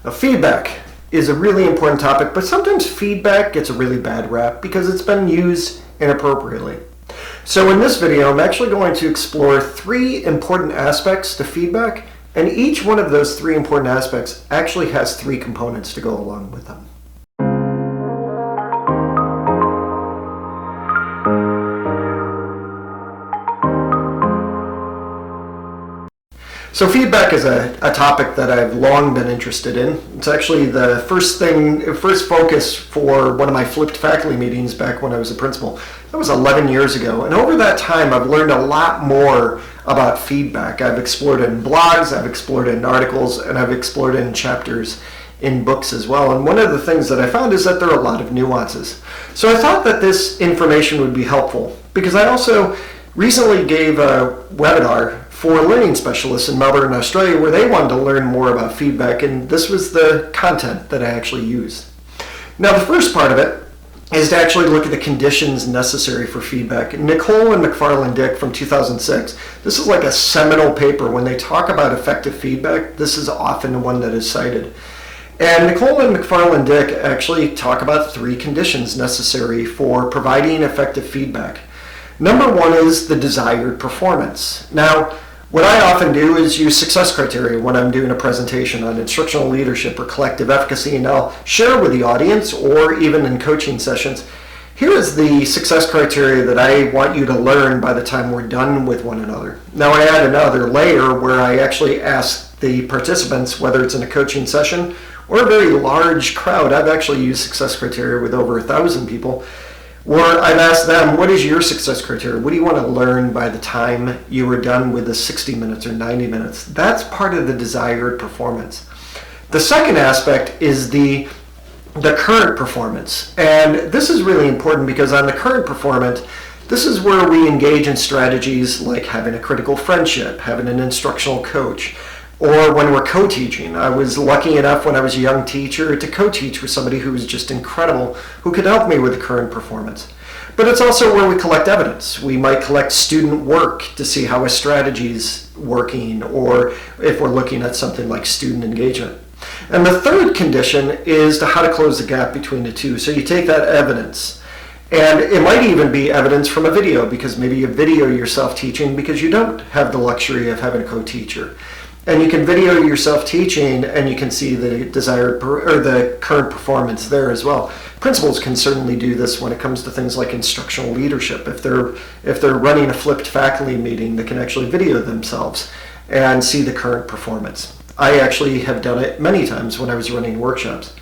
Feedback is a really important topic, but sometimes feedback gets a really bad rap because it's been used inappropriately. So in this video, I'm actually going to explore 3 important aspects to feedback, and each one of those 3 important aspects actually has 3 components to go along with them. So feedback is a topic that I've long been interested in. It's actually the first focus for one of my flipped faculty meetings back when I was a principal. That was 11 years ago. And over that time, I've learned a lot more about feedback. I've explored it in blogs, I've explored it in articles, and I've explored it in chapters in books as well. And one of the things that I found is that there are a lot of nuances. So I thought that this information would be helpful because I also recently gave a webinar for learning specialists in Melbourne, Australia, where they wanted to learn more about feedback, and this was the content that I actually used. Now, the first part of it is to actually look at the conditions necessary for feedback. Nicole and McFarlane-Dick from 2006, this is like a seminal paper. When they talk about effective feedback, this is often the one that is cited. And Nicole and McFarlane-Dick actually talk about 3 conditions necessary for providing effective feedback. Number 1 is the desired performance. Now, what I often do is use success criteria when I'm doing a presentation on instructional leadership or collective efficacy, and I'll share with the audience or even in coaching sessions, here is the success criteria that I want you to learn by the time we're done with one another. Now I add another layer where I actually ask the participants, whether it's in a coaching session or a very large crowd. I've actually used success criteria with over 1,000 people, where I've asked them, what is your success criteria? What do you want to learn by the time you are done with the 60 minutes or 90 minutes? That's part of the desired performance. The second aspect is the current performance. And this is really important because on the current performance, this is where we engage in strategies like having a critical friendship, having an instructional coach, or when we're co-teaching. I was lucky enough when I was a young teacher to co-teach with somebody who was just incredible, who could help me with the current performance. But it's also where we collect evidence. We might collect student work to see how a strategy is working, or if we're looking at something like student engagement. And the third condition is to how to close the gap between the two. So you take that evidence, and it might even be evidence from a video, because maybe you video yourself teaching because you don't have the luxury of having a co-teacher. And you can video yourself teaching, and you can see the desired or the current performance there as well. Principals can certainly do this when it comes to things like instructional leadership. If they're running a flipped faculty meeting, they can actually video themselves and see the current performance. I actually have done it many times when I was running workshops.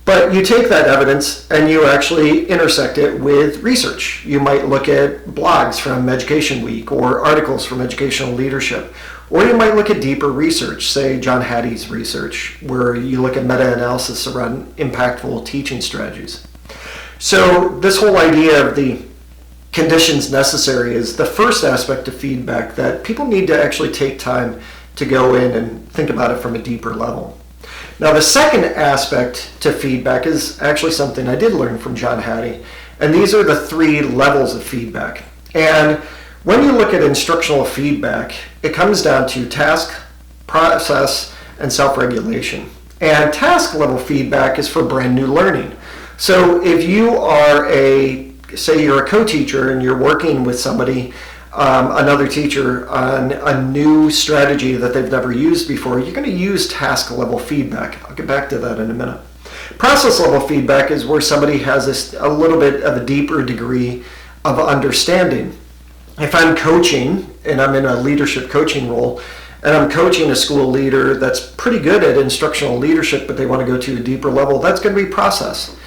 But you take that evidence and you actually intersect it with research. You might look at blogs from Education Week or articles from Educational Leadership. Or you might look at deeper research, say John Hattie's research, where you look at meta-analysis around impactful teaching strategies. So this whole idea of the conditions necessary is the first aspect of feedback that people need to actually take time to go in and think about it from a deeper level. Now the second aspect to feedback is actually something I did learn from John Hattie, and these are the 3 levels of feedback. And when you look at instructional feedback, it comes down to task, process, and self-regulation. And task level feedback is for brand new learning. So if you are say you're a co-teacher and you're working with somebody, another teacher on a new strategy that they've never used before, you're going to use task level feedback. I'll get back to that in a minute. Process level feedback is where somebody has a little bit of a deeper degree of understanding. If I'm coaching and I'm in a leadership coaching role and I'm coaching a school leader that's pretty good at instructional leadership, but they want to go to a deeper level, that's going to be process.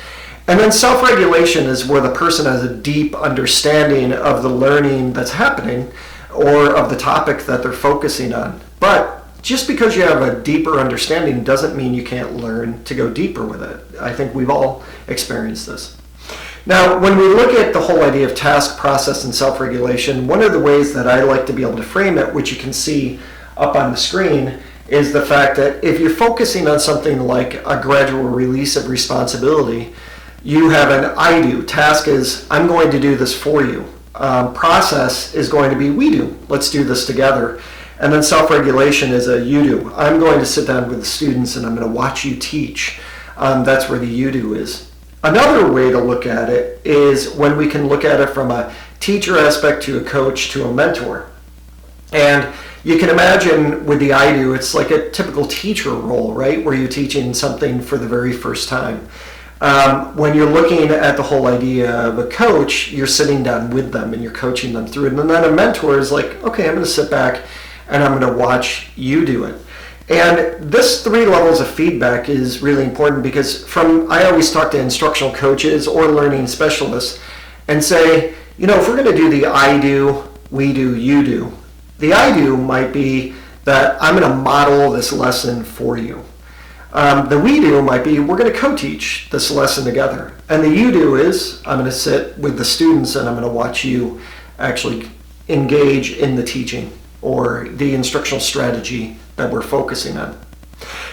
And then self-regulation is where the person has a deep understanding of the learning that's happening or of the topic that they're focusing on. But just because you have a deeper understanding doesn't mean you can't learn to go deeper with it. I think we've all experienced this. Now, when we look at the whole idea of task, process, and self-regulation, one of the ways that I like to be able to frame it, which you can see up on the screen, is the fact that if you're focusing on something like a gradual release of responsibility, you have an I do. Task is, I'm going to do this for you. Process is going to be, we do. Let's do this together. And then self-regulation is a you do. I'm going to sit down with the students and I'm going to watch you teach. That's where the you do is. Another way to look at it is when we can look at it from a teacher aspect to a coach to a mentor. And you can imagine with the I do, it's like a typical teacher role, right? Where you're teaching something for the very first time. When you're looking at the whole idea of a coach, you're sitting down with them and you're coaching them through it. And then a mentor is like, okay, I'm going to sit back and I'm going to watch you do it. And this 3 levels of feedback is really important because I always talk to instructional coaches or learning specialists and say, if we're going to do the I do, we do, you do. The I do might be that I'm going to model this lesson for you. The we do might be we're going to co-teach this lesson together. And the you do is I'm going to sit with the students and I'm going to watch you actually engage in the teaching or the instructional strategy that we're focusing on.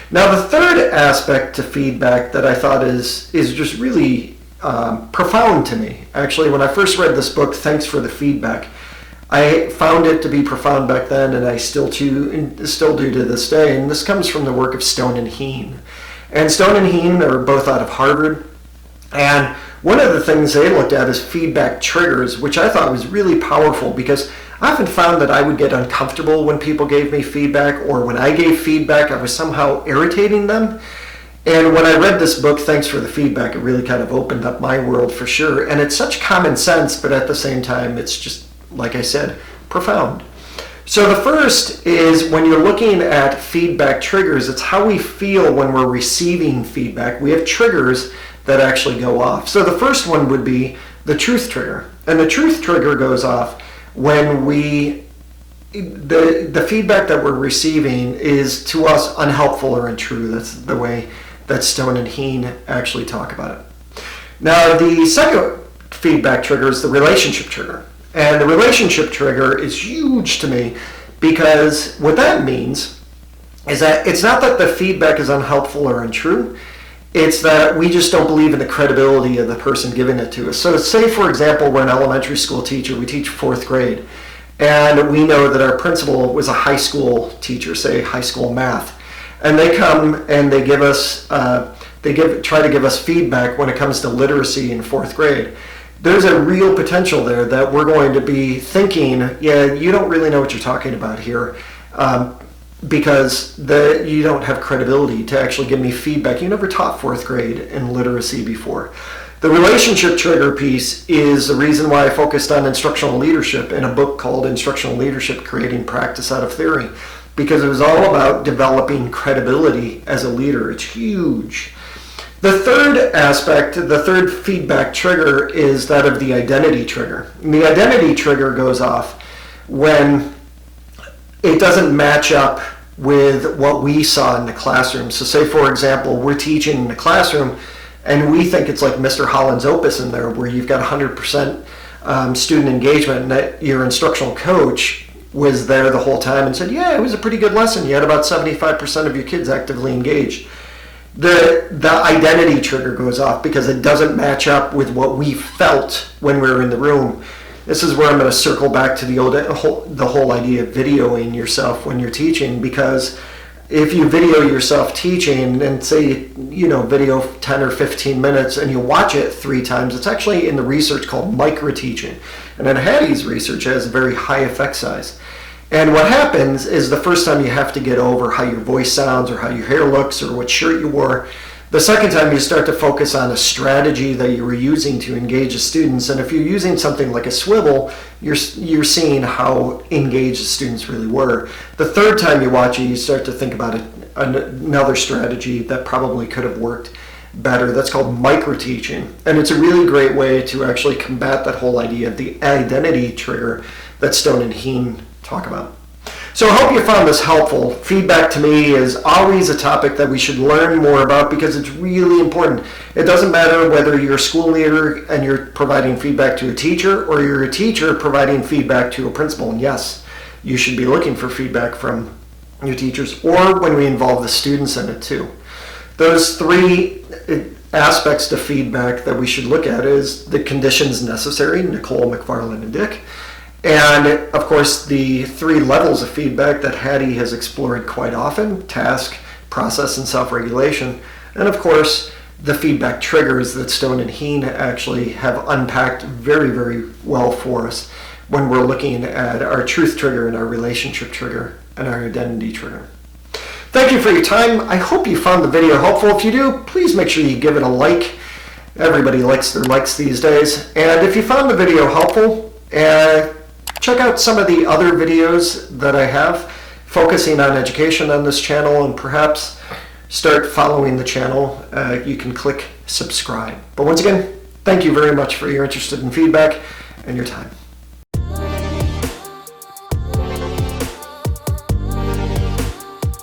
Now, the third aspect to feedback that I thought is just really profound to me. Actually, when I first read this book, Thanks for the Feedback, I found it to be profound back then, and I still do to this day. And this comes from the work of Stone and Heen. And Stone and Heen are both out of Harvard. And one of the things they looked at is feedback triggers, which I thought was really powerful because I often found that I would get uncomfortable when people gave me feedback, or when I gave feedback, I was somehow irritating them. And when I read this book, Thanks for the Feedback, it really kind of opened up my world for sure. And it's such common sense, but at the same time, it's just, like I said, profound. So the first is when you're looking at feedback triggers, it's how we feel when we're receiving feedback. We have triggers that actually go off. So the first one would be the truth trigger. And the truth trigger goes off when the feedback that we're receiving is to us unhelpful or untrue. That's the way that Stone and Heen actually talk about it. Now, the second feedback trigger is the relationship trigger. And the relationship trigger is huge to me because what that means is that it's not that the feedback is unhelpful or untrue. It's that we just don't believe in the credibility of the person giving it to us. So say, for example, we're an elementary school teacher. We teach 4th grade. And we know that our principal was a high school teacher, say high school math. And they come and they give us, try to give us feedback when it comes to literacy in 4th grade. There's a real potential there that we're going to be thinking, yeah, you don't really know what you're talking about here. Because you don't have credibility to actually give me feedback. You never taught 4th grade in literacy before. The relationship trigger piece is the reason why I focused on instructional leadership in a book called Instructional Leadership, Creating Practice Out of Theory, because it was all about developing credibility as a leader. It's huge. The third aspect, the third feedback trigger is that of the identity trigger. And the identity trigger goes off when it doesn't match up with what we saw in the classroom. So say, for example, we're teaching in the classroom and we think it's like Mr. Holland's Opus in there where you've got 100% student engagement and that your instructional coach was there the whole time and said, yeah, it was a pretty good lesson. You had about 75% of your kids actively engaged. The identity trigger goes off because it doesn't match up with what we felt when we were in the room. This is where I'm going to circle back to the whole idea of videoing yourself when you're teaching, because if you video yourself teaching and say, video 10 or 15 minutes and you watch it 3 times, it's actually in the research called micro-teaching. And then Hattie's research has a very high effect size. And what happens is the first time you have to get over how your voice sounds or how your hair looks or what shirt you wore. The second time you start to focus on a strategy that you were using to engage the students. And if you're using something like a swivel, you're seeing how engaged the students really were. The third time you watch it, you start to think about another strategy that probably could have worked better. That's called micro-teaching. And it's a really great way to actually combat that whole idea of the identity trigger that Stone and Heen talk about. So I hope you found this helpful. Feedback to me is always a topic that we should learn more about because it's really important. It doesn't matter whether you're a school leader and you're providing feedback to a teacher or you're a teacher providing feedback to a principal. And yes, you should be looking for feedback from your teachers or when we involve the students in it too. Those 3 aspects to feedback that we should look at is the conditions necessary, Nicole, McFarlane, and Dick, And of course, the 3 levels of feedback that Hattie has explored quite often: task, process, and self-regulation. And of course, the feedback triggers that Stone and Heen actually have unpacked very, very well for us when we're looking at our truth trigger and our relationship trigger and our identity trigger. Thank you for your time. I hope you found the video helpful. If you do, please make sure you give it a like. Everybody likes their likes these days. And if you found the video helpful, check out some of the other videos that I have focusing on education on this channel, and perhaps start following the channel. You can click subscribe. But once again, thank you very much for your interest and feedback and your time.